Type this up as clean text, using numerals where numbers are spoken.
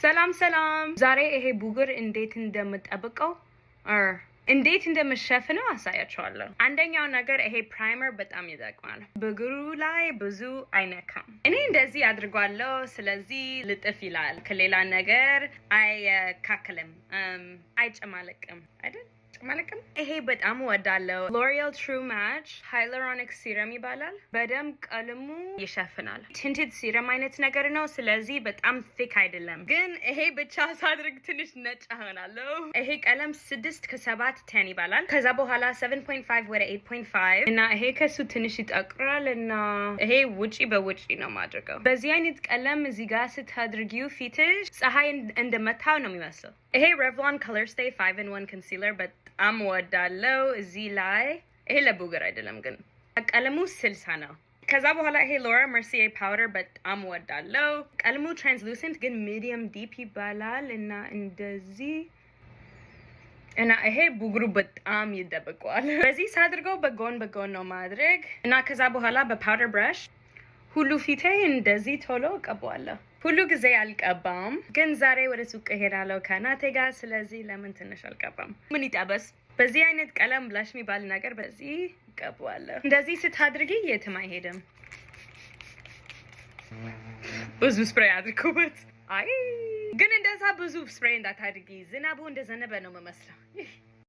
ሰላም ዛሬ ይሄ ቡግር እንዴት እንደምጠብቀው እንዴት እንደምሸፍነው አሳያችኋለሁ። አንደኛው ነገር ይሄ ፕራይመር በጣም ይጠቅማል። ብጉሩ ላይ ብዙ አይነካም። እኔ እንደዚህ አድርጓለሁ። ስለዚህ ልጥፍ ይላል። ከሌላ ነገር አይካክልም፣ አይጨማለቅም አይደል? ማለቅም ይሄ በጣም ወዳለው ሎሪያል ትሩ ማች ሃይለሮኒክ ሲረም ይባላል። በደንብ ቀለሙ ይሸፍናል። ቲንትድ ሲረም አይነት ነገር ነው። ስለዚህ በጣም ቲክ አይደለም፣ ግን ይሄ ብቻ ሳድርግ ትንሽ ነጭ ሆናለሁ። ይሄ ቀለም 6 ከ7 10 ይባላል። ከዛ በኋላ 7.5 ወደ 8.5 እና ይሄ ከሱ ትንሽ ይጠቁራል እና ይሄ ውጪ በውጪ ነው ማድረገው። በዚህ አይነት ቀለም እዚህ ጋር ስታድርጊው ፊትሽ ፀሐይ እንደመታው ነው የሚመስለው። ይሄ ሬቭሎን ከለር ስቴይ 5-in-1 ኮንሲለር በጣም ወዳለው። እዚህ ላይ ይሄ ለቡገር አይደለም ግን ቀለሙ 60 ነው። ከዛ በኋላ ይሄ ሎራ መርሲየር ፓውደር በጣም ወዳለው። ቀለሙ ትራንስሉሰንት ግን ሚዲየም ዲፕ ይባላል እና እንደዚህ እና ይሄ ቡግሩ በጣም ይደብቀዋል። በዚህ ሳድርገው በጎን ነው ማድረግ እና ከዛ በኋላ በፓውደር ብራሽ ሁሉ ፊቴ እንደዚህ ቶሎ እቀባዋለሁ። ሁሉ ጊዜ አልቀባም፣ ግን ዛሬ ወደ ሱቅ እሄዳለሁ ከናቴ ጋር። ስለዚህ ለምን ትንሽ አልቀባም? ምን ይጠበስ? በዚህ አይነት ቀለም ብላሽ የሚባል ነገር በዚህ እቀባዋለሁ። እንደዚህ ስታድርጊ የትም አይሄድም። ብዙ ስፕሬይ አድርጉበት። አይ ግን እንደዛ ብዙ ስፕሬይ እንዳታድርጊ። ዝናቡ እንደዘነበ ነው የምመስለው።